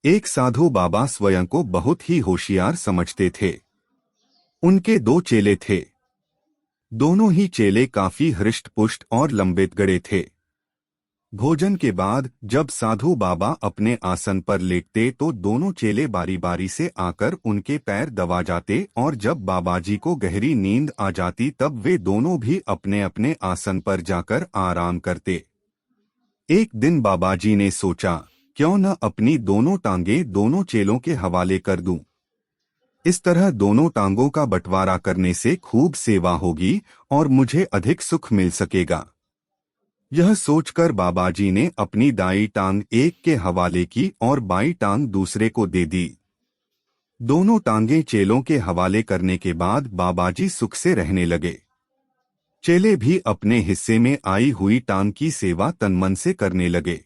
एक साधु बाबा स्वयं को बहुत ही होशियार समझते थे। उनके दो चेले थे। दोनों ही चेले काफी हृष्ट-पुष्ट और लंबे गड़े थे। भोजन के बाद जब साधु बाबा अपने आसन पर लेटते तो दोनों चेले बारी बारी से आकर उनके पैर दबा जाते और जब बाबाजी को गहरी नींद आ जाती तब वे दोनों भी अपने अपने आसन पर जाकर आराम करते। एक दिन बाबाजी ने सोचा, क्यों न अपनी दोनों टांगें दोनों चेलों के हवाले कर दूं। इस तरह दोनों टांगों का बंटवारा करने से खूब सेवा होगी और मुझे अधिक सुख मिल सकेगा। यह सोचकर बाबाजी ने अपनी दाई टांग एक के हवाले की और बाई टांग दूसरे को दे दी। दोनों टांगें चेलों के हवाले करने के बाद बाबाजी सुख से रहने लगे। चेले भी अपने हिस्से में आई हुई टांग की सेवा तनमन से करने लगे।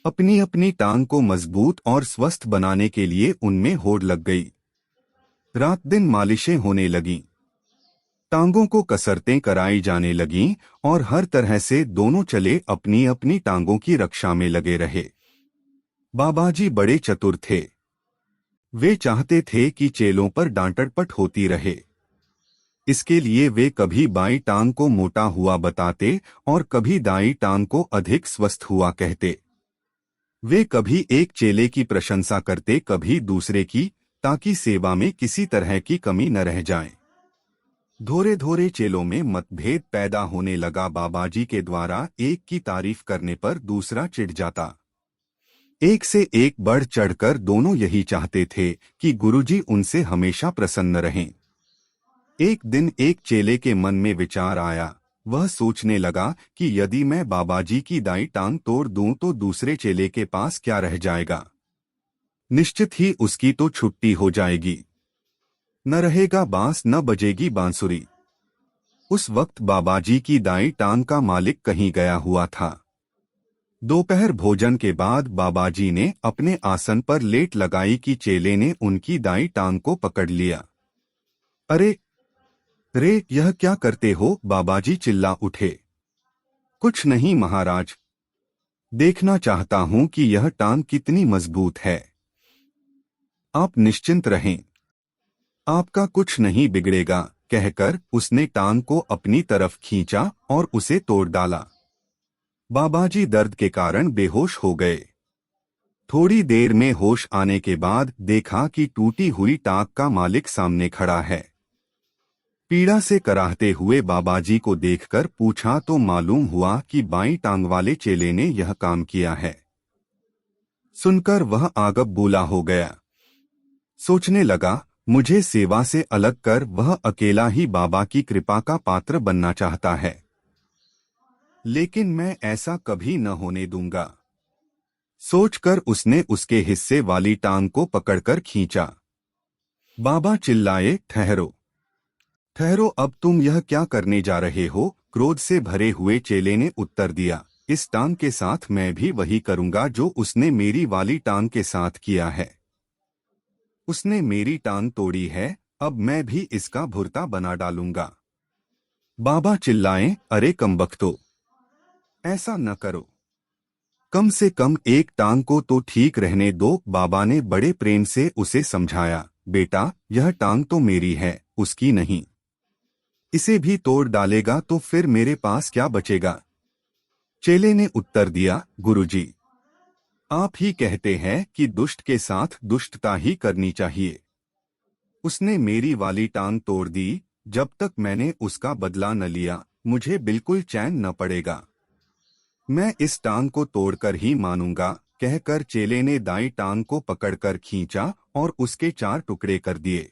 अपनी अपनी टांग को मजबूत और स्वस्थ बनाने के लिए उनमें होड़ लग गई। रात दिन मालिशें होने लगीं। टांगों को कसरतें कराई जाने लगीं और हर तरह से दोनों चले अपनी अपनी टांगों की रक्षा में लगे रहे। बाबाजी बड़े चतुर थे। वे चाहते थे कि चेलों पर डांटपट होती रहे। इसके लिए वे कभी बाई टांग को मोटा हुआ बताते और कभी दाई टांग को अधिक स्वस्थ हुआ कहते। वे कभी एक चेले की प्रशंसा करते कभी दूसरे की, ताकि सेवा में किसी तरह की कमी न रह जाए। धोरे धोरे चेलों में मतभेद पैदा होने लगा। बाबाजी के द्वारा एक की तारीफ करने पर दूसरा चिढ़ जाता। एक से एक बढ़ चढ़कर दोनों यही चाहते थे कि गुरुजी उनसे हमेशा प्रसन्न रहें। एक दिन एक चेले के मन में विचार आया। वह सोचने लगा कि यदि मैं बाबाजी की दाई टांग तोड़ दूं तो दूसरे चेले के पास क्या रह जाएगा। निश्चित ही उसकी तो छुट्टी हो जाएगी। न रहेगा बांस न बजेगी बांसुरी। उस वक्त बाबाजी की दाई टांग का मालिक कहीं गया हुआ था। दोपहर भोजन के बाद बाबाजी ने अपने आसन पर लेट लगाई कि चेले ने उनकी दाई टांग को पकड़ लिया। अरे रे, यह क्या करते हो? बाबाजी चिल्ला उठे। कुछ नहीं महाराज, देखना चाहता हूं कि यह टांग कितनी मजबूत है। आप निश्चिंत रहें, आपका कुछ नहीं बिगड़ेगा, कहकर उसने टांग को अपनी तरफ खींचा और उसे तोड़ डाला। बाबाजी दर्द के कारण बेहोश हो गए। थोड़ी देर में होश आने के बाद देखा कि टूटी हुई टांग का मालिक सामने खड़ा है। पीड़ा से कराहते हुए बाबाजी को देखकर पूछा तो मालूम हुआ कि बाईं टांग वाले चेले ने यह काम किया है। सुनकर वह आगब बूला हो गया। सोचने लगा, मुझे सेवा से अलग कर वह अकेला ही बाबा की कृपा का पात्र बनना चाहता है, लेकिन मैं ऐसा कभी न होने दूंगा। सोचकर उसने उसके हिस्से वाली टांग को पकड़कर खींचा। बाबा चिल्लाए, ठहरो ठहरो, अब तुम यह क्या करने जा रहे हो? क्रोध से भरे हुए चेले ने उत्तर दिया, इस टांग के साथ मैं भी वही करूंगा जो उसने मेरी वाली टांग के साथ किया है। उसने मेरी टांग तोड़ी है, अब मैं भी इसका भुर्ता बना डालूंगा। बाबा चिल्लाएं, अरे कमबख्तो, ऐसा न करो, कम से कम एक टांग को तो ठीक रहने दो। बाबा ने बड़े प्रेम से उसे समझाया, बेटा यह टांग तो मेरी है, उसकी नहीं। इसे भी तोड़ डालेगा तो फिर मेरे पास क्या बचेगा? चेले ने उत्तर दिया, गुरुजी, आप ही कहते हैं कि दुष्ट के साथ दुष्टता ही करनी चाहिए। उसने मेरी वाली टांग तोड़ दी, जब तक मैंने उसका बदला न लिया मुझे बिल्कुल चैन न पड़ेगा। मैं इस टांग को तोड़कर ही मानूंगा, कहकर चेले ने दाई टांग को पकड़कर खींचा और उसके 4 टुकड़े कर दिए।